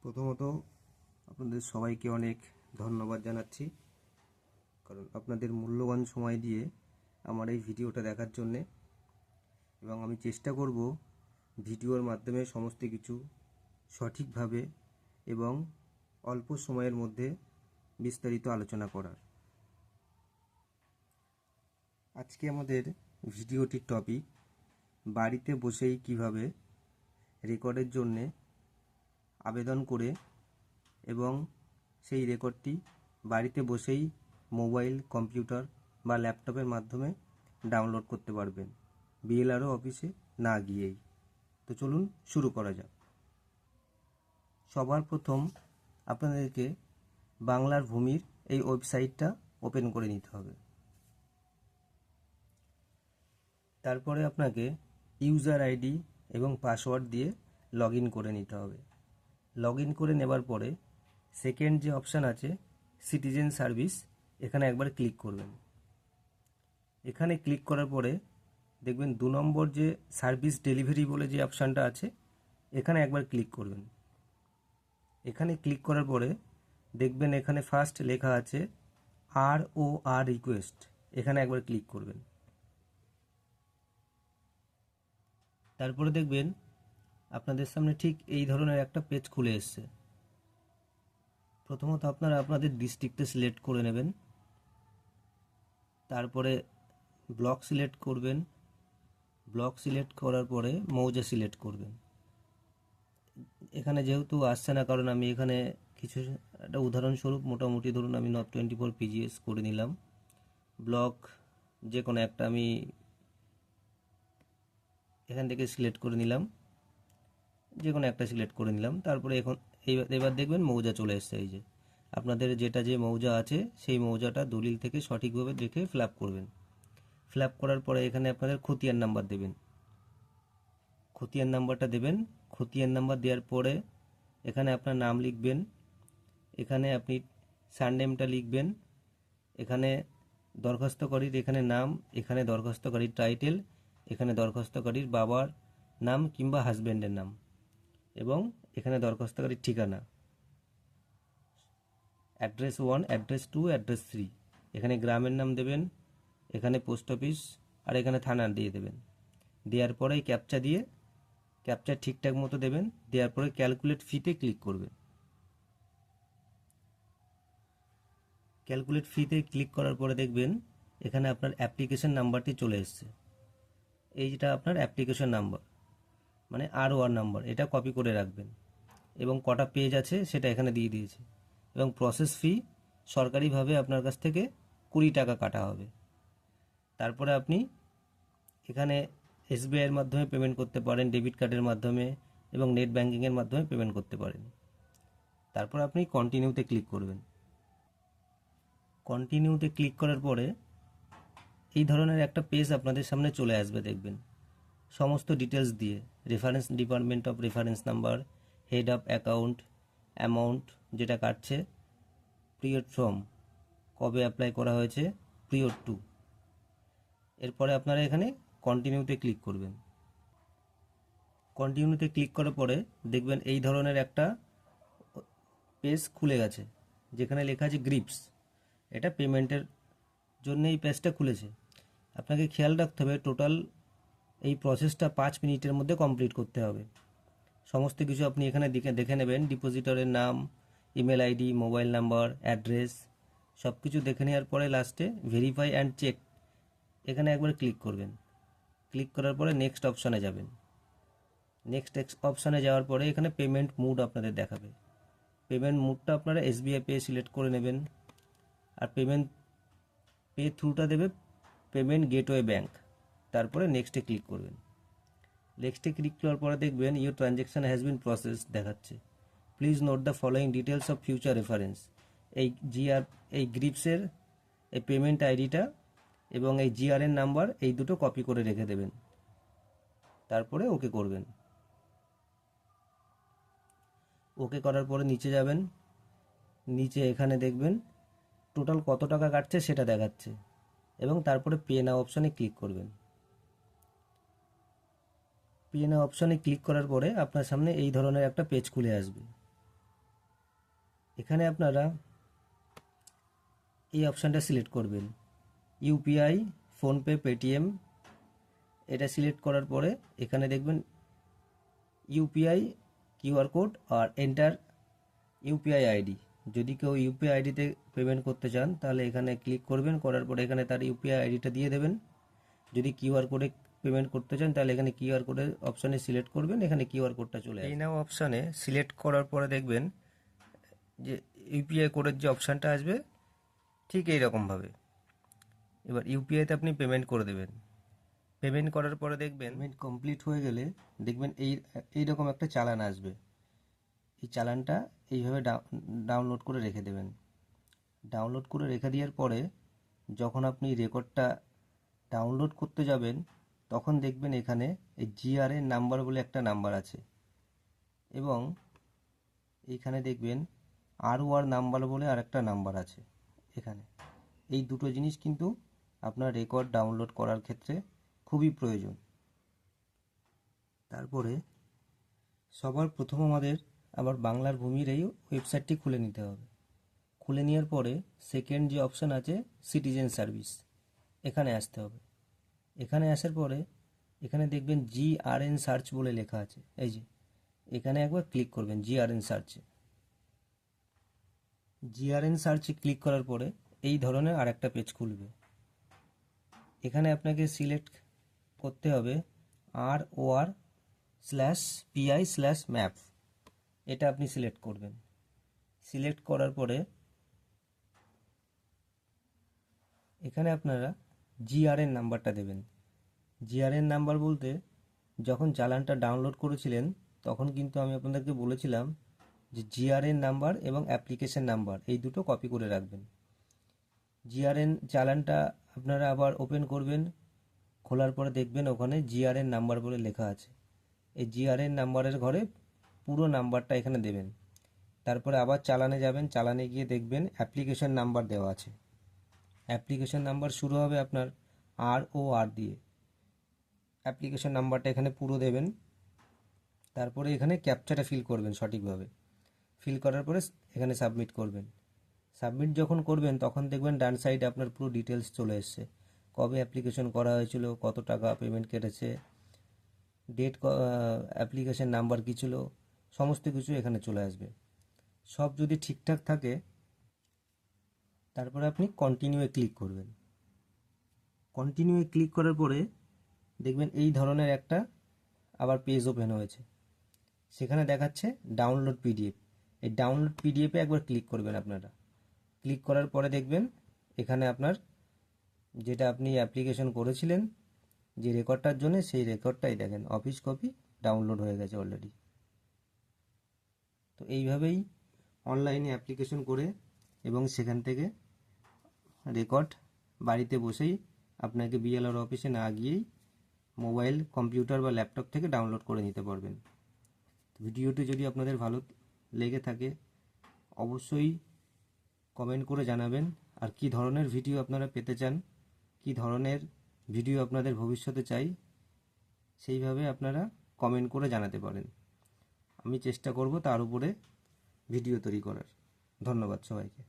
প্রথমত আপনাদের সবাইকে অনেক ধন্যবাদ জানাচ্ছি, কারণ আপনাদের মূল্যবান সময় দিয়ে আমার এই ভিডিওটা দেখার জন্যে। এবং আমি চেষ্টা করব ভিডিওর মাধ্যমে সমস্ত কিছু সঠিকভাবে এবং অল্প সময়ের মধ্যে বিস্তারিত আলোচনা করার। আজকে আমাদের ভিডিওটির টপিক বাড়িতে বসেই কিভাবে রেকর্ডের জন্যে আবেদন করে এবং সেই রেকর্ডটি বাড়িতে বসেই মোবাইল, কম্পিউটার বা ল্যাপটপের মাধ্যমে ডাউনলোড করতে পারবেন, বিএলআরও অফিসে না গিয়েই। তো চলুন শুরু করা যাক। সবার প্রথম আপনাদেরকে বাংলার ভূমির এই ওয়েবসাইটটা ওপেন করে নিতে হবে। তারপরে আপনাকে ইউজার আইডি এবং পাসওয়ার্ড দিয়ে লগ ইন করে নিতে হবে। লগ ইন করে নেবার পরে সেকেন্ড যে অপশান আছে সিটিজেন সার্ভিস, এখানে একবার ক্লিক করবেন। এখানে ক্লিক করার পরে দেখবেন 2 নম্বর যে সার্ভিস ডেলিভারি বলে যে অপশানটা আছে, এখানে একবার ক্লিক করবেন। এখানে ক্লিক করার পরে দেখবেন এখানে ফার্স্ট লেখা আছে ROR রিকোয়েস্ট, এখানে একবার ক্লিক করবেন। তারপরে দেখবেন আপনাদের সামনে ঠিক এই ধরনের একটা পেজ খুলে এসছে। প্রথমত আপনারা আপনাদের ডিস্ট্রিক্টে সিলেক্ট করে নেবেন, তারপরে ব্লক সিলেক্ট করবেন। ব্লক সিলেক্ট করার পরে মৌজা সিলেক্ট করবেন। এখানে যেহেতু আসছে না, কারণ আমি এখানে কিছু একটা উদাহরণস্বরূপ মোটামুটি ধরুন আমি নর্থ 24 PGS করে নিলাম। ব্লক যে কোনো একটা আমি এখান থেকে সিলেক্ট করে নিলাম, যে কোনো একটা সিলেক্ট করে নিলাম। তারপরে এবার দেখবেন মৌজা চলে এসছে। এই যে আপনাদের যেটা যে মৌজা আছে সেই মৌজাটা দলিল থেকে সঠিকভাবে দেখে ফিল আপ করবেন। ফিল আপ করার পরে এখানে আপনাদের খতিয়ান নাম্বার দেবেন, খতিয়ান নাম্বারটা দেবেন। খতিয়ান নাম্বার দেওয়ার পরে এখানে আপনার নাম লিখবেন, এখানে আপনি সারনেমটা লিখবেন, এখানে দরখাস্তকারীর এখানে নাম, এখানে দরখাস্তকারীর টাইটেল, এখানে দরখাস্তকারীর বাবার নাম কিংবা হাজব্যান্ডের নাম, এবং এখানে দরখাস্তকারীর ঠিকানা, অ্যাড্রেস 1, অ্যাড্রেস 2, অ্যাড্রেস 3। এখানে গ্রামের নাম দেবেন, এখানে পোস্ট অফিস, আর এখানে থানা দিয়ে দেবেন। দেওয়ার পরে ক্যাপচা দিয়ে ক্যাপচা ঠিকঠাক মতো দেবেন। দেওয়ার পরে ক্যালকুলেট ফিতে ক্লিক করবেন। ক্যালকুলেট ফিতে ক্লিক করার পরে দেখবেন এখানে আপনার অ্যাপ্লিকেশন নাম্বারটি চলে এসছে। এই যেটা আপনার অ্যাপ্লিকেশন নাম্বার মানে ROR নাম্বার, এটা কপি করে রাখবেন। এবং কটা পেজ আছে সেটা এখানে দিয়ে দিয়েছে। এবং প্রসেস ফি সরকারিভাবে আপনার কাছ থেকে 20 টাকা কাটা হবে। তারপরে আপনি এখানে SBIয়ের মাধ্যমে পেমেন্ট করতে পারেন, ডেবিট কার্ডের মাধ্যমে এবং নেট ব্যাঙ্কিংয়ের মাধ্যমে পেমেন্ট করতে পারেন। তারপর আপনি কন্টিনিউতে ক্লিক করবেন। কন্টিনিউতে ক্লিক করার পরে এই ধরনের একটা পেজ আপনাদের সামনে চলে আসবে। দেখবেন সমস্ত ডিটেলস দিয়ে, reference, department of reference number, head of account, amount যেটা কাটছে, পিরিয়ড ফ্রম, কবে অ্যাপ্লাই করা হয়েছে, পিরিয়ড টু। এরপরে আপনারা এখানে কন্টিনিউতে ক্লিক করবেন। কন্টিনিউতে ক্লিক করার পরে দেখবেন এই ধরনের একটা পেজ খুলে গেছে, যেখানে লেখা আছে গ্রিপস। এটা পেমেন্টের জন্য এই পেজটা খুলেছে। আপনাকে খেয়াল রাখতে হবে টোটাল এই প্রসেসটা 5 মিনিটের মধ্যে কমপ্লিট করতে হবে। সমস্ত কিছু আপনি এখানে দেখে নেবেন, ডিপোজিটরের নাম, email ID, mobile number, address, সব কিছু দেখে নেওয়ার পরে লাস্টে ভেরিফাই অ্যান্ড চেক, এখানে একবার ক্লিক করবেন। ক্লিক করার পরে নেক্সট অপশানে যাবেন। নেক্সট অপশানে যাওয়ার পরে এখানে পেমেন্ট মুড আপনাদের দেখাবে। পেমেন্ট মুডটা আপনারা SBI পে সিলেক্ট করে নেবেন। আর পেমেন্ট পে থ্রুটা দেবে পেমেন্ট গেটওয়ে ব্যাঙ্ক। তারপরে নেক্সটে ক্লিক করবেন। নেক্সটে ক্লিক করার পরে দেখবেন your transaction has been process দেখাচ্ছে। Please note the following details of future reference. এই গ্রিপসের এই পেমেন্ট আইডিটা এবং এই GRN নাম্বার, এই দুটো কপি করে রেখে দেবেন। তারপরে ওকে করবেন। ওকে করার পরে নিচে যাবেন। নিচে এখানে দেখবেন টোটাল কত টাকা কাটছে সেটা দেখাচ্ছে, এবং তারপরে পে নাও অপশানে ক্লিক করবেন। পে নাও অপশানে ক্লিক করার পরে আপনার সামনে এই ধরনের একটা পেজ খুলে আসবে। এখানে আপনারা এই অপশানটা সিলেক্ট করবেন, ইউপিআই, ফোনপে, পেটিএম। এটা সিলেক্ট করার পরে এখানে দেখবেন ইউপিআই কিউআর কোড আর এন্টার ইউপিআই আইডি। যদি কেউ ইউপিআই আইডিতে পেমেন্ট করতে চান তাহলে এখানে ক্লিক করবেন, করার পরে এখানে তার ইউপিআই আইডিটা দিয়ে দেবেন। যদি কিউআর কোডে পেমেন্ট করতে চান তাহলে এখানে কিউআর কোডের অপশানে সিলেক্ট করবেন, এখানে কিউআর কোডটা চলে আসবে। এই নাও অপশানে সিলেক্ট করার পরে দেখবেন যে ইউপিআই কোডের যে অপশানটা আসবে ঠিক এইরকমভাবে। এবার ইউপিআইতে আপনি পেমেন্ট করে দেবেন। পেমেন্ট করার পরে দেখবেন পেমেন্ট কমপ্লিট হয়ে গেলে দেখবেন এইরকম একটা চালান আসবে। এই চালানটা এইভাবে ডাউনলোড করে রেখে দেবেন। ডাউনলোড করে রেখে দেওয়ার পরে যখন আপনি রেকর্ডটা ডাউনলোড করতে যাবেন তখন দেখবেন এখানে এই জিআরএন নাম্বার বলে একটা নাম্বার আছে, এবং এইখানে দেখবেন আরওআর নাম্বার বলে আরেকটা নাম্বার আছে। এখানে এই দুটো জিনিস কিন্তু আপনার রেকর্ড ডাউনলোড করার ক্ষেত্রে খুবই প্রয়োজন। তারপরে সবার প্রথম আমাদের আবার বাংলার ভূমির এই ওয়েবসাইটটি খুলে নিতে হবে। খুলে নেওয়ার পরে সেকেন্ড যে অপশান আছে সিটিজেন সার্ভিস, এখানে আসতে হবে। এখানে আসার পরে এখানে দেখবেন জিআরএন সার্চ বলে লেখা আছে, এই যে এখানে একবার ক্লিক করবেন জিআরএন সার্চে। জিআরএন সার্চে ক্লিক করার পরে এই ধরনের আরেকটা পেজ খুলবে। এখানে আপনাকে সিলেক্ট করতে হবে ROR/PI/map, এটা আপনি সিলেক্ট করবেন। সিলেক্ট করার পরে এখানে আপনারা জিআরএন নাম্বারটা দেবেন। জিআরএন নাম্বার বলতে যখন চালানটা ডাউনলোড করেছিলেন তখন কিন্তু আমি আপনাদেরকে বলেছিলাম যে জিআরএন নাম্বার এবং অ্যাপ্লিকেশন নাম্বার এই দুটো কপি করে রাখবেন। জিআরএন চালানটা আপনারা আবার ওপেন করবেন, খোলার পরে দেখবেন ওখানে জিআরএন নাম্বার বলে লেখা আছে। এই জিআরএন নাম্বারের ঘরে পুরো নাম্বারটা এখানে দেবেন। তারপরে আবার চালানে যাবেন, চালানে গিয়ে দেখবেন অ্যাপ্লিকেশন নাম্বার দেওয়া আছে। অ্যাপ্লিকেশন নাম্বার শুরু হবে আপনার ROR দিয়ে। অ্যাপ্লিকেশন নাম্বারটা এখানে পুরো দেবেন। তারপরে এখানে ক্যাপচাটা ফিল করবেন সঠিকভাবে। ফিল করার পরে এখানে সাবমিট করবেন। সাবমিট যখন করবেন তখন দেখবেন ডান সাইডে আপনার পুরো ডিটেলস চলে এসছে, কবে অ্যাপ্লিকেশন করা হয়েছিল, কত টাকা পেমেন্ট কেটেছে, ডেট, অ্যাপ্লিকেশন নাম্বার কী ছিল, সমস্ত কিছু এখানে চলে আসবে। সব যদি ঠিকঠাক থাকে তারপরে আপনি কন্টিনিউয়ে ক্লিক করবেন। কন্টিনিউয়ে ক্লিক করার পরে দেখবেন এই ধরনের একটা আবার পেজ ওপেন হয়েছে। সেখানে দেখাচ্ছে ডাউনলোড পিডিএফ। এই ডাউনলোড পিডিএফে একবার ক্লিক করবেন আপনারা। ক্লিক করার পরে দেখবেন এখানে আপনার যেটা আপনি অ্যাপ্লিকেশন করেছিলেন যে রেকর্ডটার জন্য, সেই রেকর্ডটাই দেখেন অফিস কপি ডাউনলোড হয়ে গেছে অলরেডি। তো এইভাবেই অনলাইনে অ্যাপ্লিকেশন করে এবং সেখান থেকে রেকর্ড বাড়িতে বসেই আপনাকে বিএলআর অফিসে না গিয়েই মোবাইল, কম্পিউটার বা ল্যাপটপ থেকে ডাউনলোড করে নিতে পারবেন। ভিডিওটি যদি আপনাদের ভালো লেগে থাকে অবশ্যই কমেন্ট করে জানাবেন, আর কি ধরনের ভিডিও আপনারা পেতে চান, কি ধরনের ভিডিও আপনাদের ভবিষ্যতে চাই, সেইভাবে আপনারা কমেন্ট করে জানাতে পারেন। আমি চেষ্টা করব তার উপরে ভিডিও তৈরি করার। ধন্যবাদ সবাইকে।